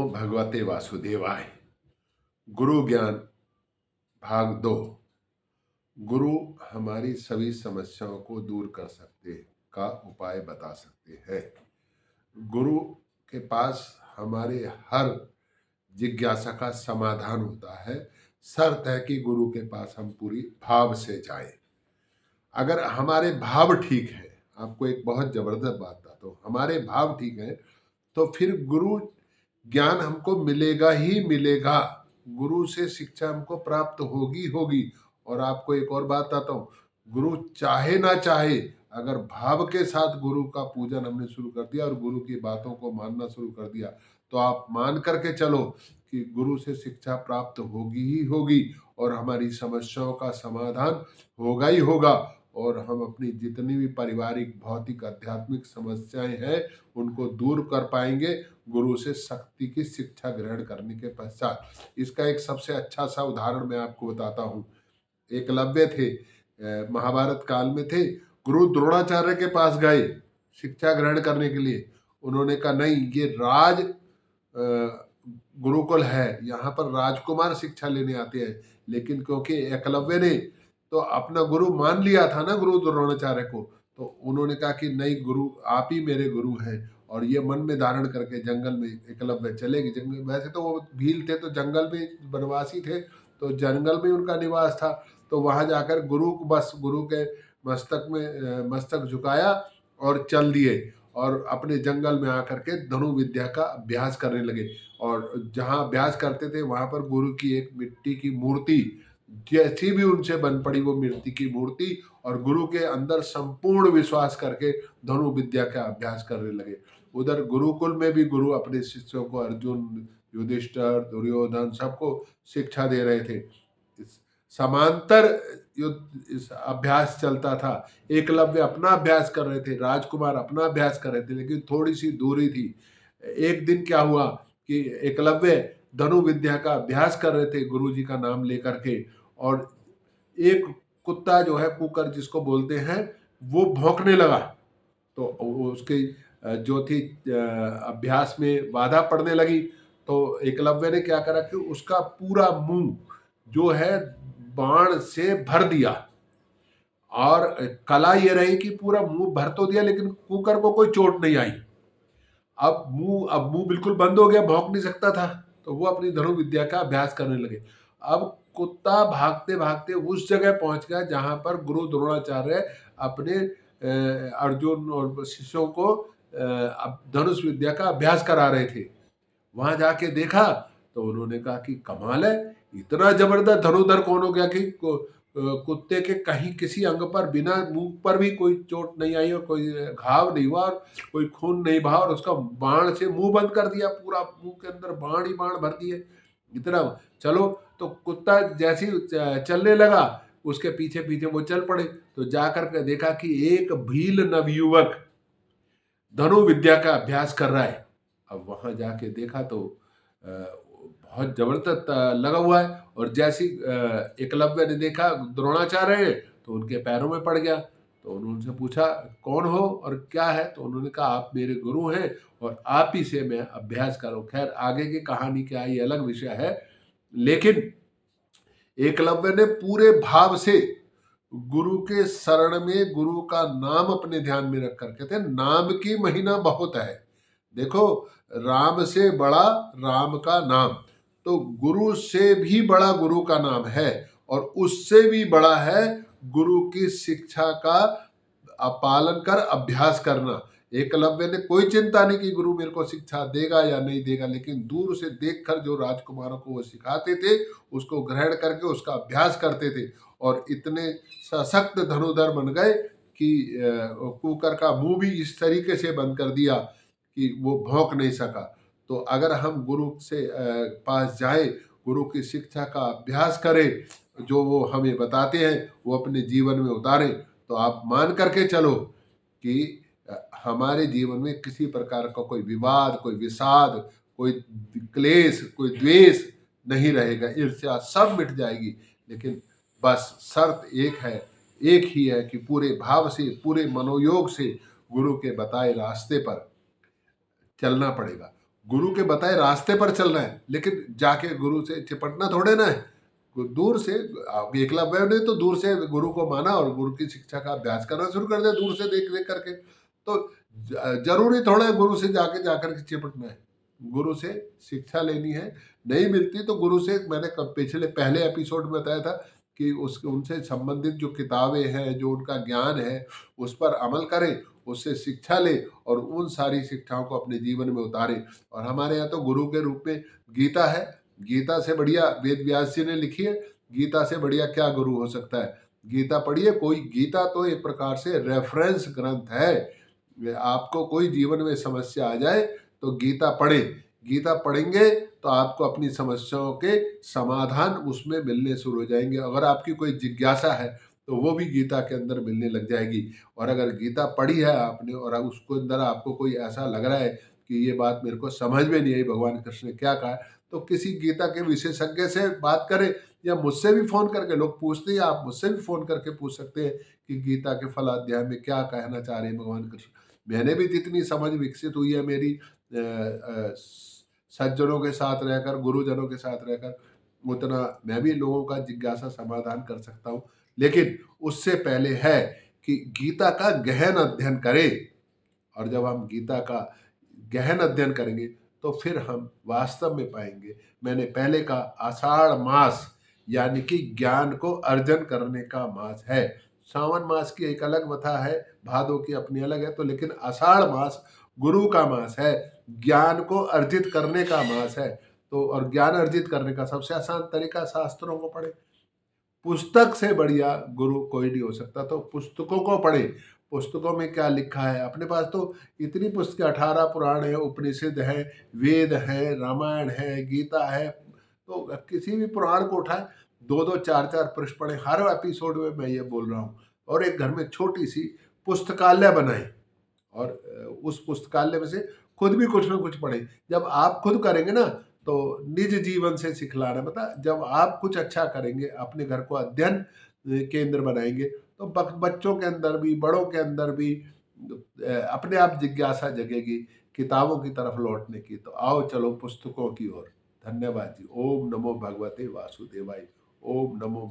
भगवते वासुदेवाय। गुरु ज्ञान भाग 2। गुरु हमारी सभी समस्याओं को दूर कर सकते का उपाय बता सकते हैं। गुरु के पास हमारे हर जिज्ञासा का समाधान होता है। शर्त है कि गुरु के पास हम पूरी भाव से जाएं। अगर हमारे भाव ठीक है, आपको एक बहुत जबरदस्त बात था, तो हमारे भाव ठीक है तो फिर गुरु ज्ञान हमको मिलेगा ही मिलेगा। गुरु से शिक्षा हमको प्राप्त होगी होगी। और आपको एक और बात बताता हूँ, गुरु चाहे ना चाहे, अगर भाव के साथ गुरु का पूजन हमने शुरू कर दिया और गुरु की बातों को मानना शुरू कर दिया, तो आप मान करके चलो कि गुरु से शिक्षा प्राप्त होगी ही होगी और हमारी समस्याओं का समाधान होगा ही होगा। और हम अपनी जितनी भी पारिवारिक, भौतिक, आध्यात्मिक समस्याएं हैं उनको दूर कर पाएंगे गुरु से शक्ति की शिक्षा ग्रहण करने के पश्चात। इसका एक सबसे अच्छा सा उदाहरण मैं आपको बताता हूँ। एकलव्य थे, महाभारत काल में थे। गुरु द्रोणाचार्य के पास गए शिक्षा ग्रहण करने के लिए। उन्होंने कहा नहीं, ये राज गुरुकुल है, यहाँ पर राजकुमार शिक्षा लेने आते हैं। लेकिन क्योंकि एकलव्य ने तो अपना गुरु मान लिया था ना, गुरु द्रोणाचार्य को, तो उन्होंने कहा कि नहीं, गुरु आप ही मेरे गुरु हैं। और ये मन में धारण करके जंगल में एकलव्य चले गए। जंगल, वैसे तो वो भील थे तो जंगल में वनवासी थे, तो जंगल में उनका निवास था। तो वहां जाकर गुरु के मस्तक में मस्तक झुकाया और चल दिए और अपने जंगल में आकर के धनु विद्या का अभ्यास करने लगे। और जहाँ अभ्यास करते थे वहां पर गुरु की एक मिट्टी की मूर्ति जैसी भी उनसे बन पड़ी, वो मिट्टी की मूर्ति, और गुरु के अंदर संपूर्ण विश्वास करके धनु विद्या का अभ्यास करने लगे। उधर गुरुकुल में भी गुरु अपने शिष्यों को, अर्जुन, युधिष्ठिर, दुर्योधन, सबको शिक्षा दे रहे थे। समांतर युद्ध इस अभ्यास चलता था। एकलव्य अपना अभ्यास कर रहे थे, राजकुमार अपना अभ्यास कर रहे थे, लेकिन थोड़ी सी दूरी थी। एक दिन क्या हुआ कि एकलव्य धनु विद्या का अभ्यास कर रहे थे गुरु जी का नाम लेकर के, और एक कुत्ता जो है, कुकर जिसको बोलते हैं, वो भौंकने लगा। तो उसके जो थी अभ्यास में बाधा पड़ने लगी। तो एकलव्य ने क्या करा कि उसका पूरा मुंह जो है बाण से भर दिया। और कला ये रही कि पूरा मुंह भर तो दिया, लेकिन कुकर को कोई चोट नहीं आई। अब मुंह बिल्कुल बंद हो गया, भौंक नहीं सकता था। तो वो अपनी धनु विद्या का अभ्यास करने लगे। अब कुत्ता भागते भागते उस जगह पहुंच गया जहां पर गुरु द्रोणाचार्य अपने अर्जुन और शिष्यों को धनुष विद्या का अभ्यास करा रहे थे। वहां जाके देखा तो उन्होंने कहा कि कमाल है, इतना जबरदस्त धनुधर कौन हो गया कि कुत्ते के कहीं किसी अंग पर, बिना मुंह पर भी कोई चोट नहीं आई और कोई घाव नहीं हुआ और कोई खून नहीं बहा, और उसका बाण से मुंह बंद कर दिया, पूरा मुंह के अंदर बाण ही बाण भर दिए। इतना चलो, तो कुत्ता जैसे ही चलने लगा, उसके पीछे पीछे वो चल पड़े। तो जाकर के देखा कि एक भील नवयुवक धनु विद्या का अभ्यास कर रहा है। अब वहां जाके देखा तो बहुत जबरदस्त लगा हुआ है। और जैसी एकलव्य ने देखा द्रोणाचार्य है तो उनके पैरों में पड़ गया। तो उन्होंने पूछा कौन हो और क्या है, तो उन्होंने कहा आप मेरे गुरु हैं और आप ही से मैं अभ्यास करूं। खैर, आगे की कहानी क्या है ये अलग विषय है, लेकिन एकलव्य ने पूरे भाव से गुरु के शरण में गुरु का नाम अपने ध्यान में रख करके थे। नाम की महिमा बहुत है। देखो, राम से बड़ा राम का नाम, तो गुरु से भी बड़ा गुरु का नाम है, और उससे भी बड़ा है गुरु की शिक्षा का पालन कर अभ्यास करना। एकलव्य ने कोई चिंता नहीं कि गुरु मेरे को शिक्षा देगा या नहीं देगा, लेकिन दूर से देखकर जो राजकुमारों को वो सिखाते थे उसको ग्रहण करके उसका अभ्यास करते थे, और इतने सशक्त धनुधर बन गए कि कुकर का मुंह भी इस तरीके से बंद कर दिया कि वो भौंक नहीं सका। तो अगर हम गुरु से पास जाए, गुरु की शिक्षा का अभ्यास करें, जो वो हमें बताते हैं वो अपने जीवन में उतारें, तो आप मान करके चलो कि हमारे जीवन में किसी प्रकार का कोई विवाद, कोई विषाद, कोई क्लेश, कोई द्वेष नहीं रहेगा। ईर्ष्या सब मिट जाएगी। लेकिन बस शर्त एक ही है कि पूरे भाव से, पूरे मनोयोग से गुरु के बताए रास्ते पर चलना पड़ेगा। गुरु के बताए रास्ते पर चलना है, लेकिन जाके गुरु से चिपटना थोड़े ना है। दूर से एकलव्य ने तो दूर से गुरु को माना और गुरु की शिक्षा का अभ्यास करना शुरू कर दिया, दूर से देख देख करके। तो जरूरी थोड़ा है गुरु से जाके जाकर के चिपटना है। गुरु से शिक्षा लेनी है, नहीं मिलती तो गुरु से, मैंने पिछले पहले एपिसोड में बताया था कि उस उनसे संबंधित जो किताबें हैं, जो उनका ज्ञान है, उस पर अमल करें, उससे शिक्षा ले और उन सारी शिक्षाओं को अपने जीवन में उतारे। और हमारे यहाँ तो गुरु के रूप में गीता है। गीता से बढ़िया, वेद व्यास जी ने लिखी है, गीता से बढ़िया क्या गुरु हो सकता है। गीता पढ़िए कोई, गीता तो एक प्रकार से रेफरेंस ग्रंथ है। आपको कोई जीवन में समस्या आ जाए तो गीता पढ़े, गीता पढ़ेंगे तो आपको अपनी समस्याओं के समाधान उसमें मिलने शुरू हो जाएंगे। अगर आपकी कोई जिज्ञासा है तो वो भी गीता के अंदर मिलने लग जाएगी। और अगर गीता पढ़ी है आपने और उसको अंदर आपको कोई ऐसा लग रहा है कि ये बात मेरे को समझ में नहीं आई, भगवान कृष्ण ने क्या कहा, तो किसी गीता के विशेषज्ञ से बात करें, या मुझसे भी फोन करके, लोग पूछते हैं, आप मुझसे भी फोन करके पूछ सकते हैं कि गीता के फलाध्याय में क्या कहना चाह रहे हैं भगवान कृष्ण। मैंने भी जितनी समझ विकसित हुई है मेरी सज्जनों के साथ रहकर, गुरुजनों के साथ रहकर, उतना मैं भी लोगों का जिज्ञासा समाधान कर सकता हूँ। लेकिन उससे पहले है कि गीता का गहन अध्ययन करें। और जब हम गीता का गहन अध्ययन करेंगे तो फिर हम वास्तव में पाएंगे। मैंने पहले कहा आषाढ़ मास यानी कि ज्ञान को अर्जन करने का मास है। सावन मास की एक अलग कथा है, भादों की अपनी अलग है, तो लेकिन आषाढ़ मास गुरु का मास है, ज्ञान को अर्जित करने का मास है। तो और ज्ञान अर्जित करने का सबसे आसान तरीका शास्त्रों को पढ़े। पुस्तक से बढ़िया गुरु कोई नहीं हो सकता, तो पुस्तकों को पढ़े। पुस्तकों में क्या लिखा है, अपने पास तो इतनी पुस्तकें, 18 पुराण है, उपनिषद है, वेद है, रामायण है, गीता है। तो किसी भी पुराण को उठाए, दो दो चार चार पृष्ठ पढ़े। हर एपिसोड में मैं ये बोल रहा हूँ। और एक घर में छोटी सी पुस्तकालय बनाए और उस पुस्तकालय में से खुद भी कुछ ना कुछ पढ़े। जब आप खुद करेंगे ना तो निज जीवन से सिखलाना, मतलब जब आप कुछ अच्छा करेंगे, अपने घर को अध्ययन केंद्र बनाएंगे, तो बच्चों के अंदर भी, बड़ों के अंदर भी अपने आप जिज्ञासा जगेगी किताबों की तरफ लौटने की। तो आओ चलो पुस्तकों की ओर। धन्यवाद जी। ओम नमो भगवते वासुदेवाय। ओम नमो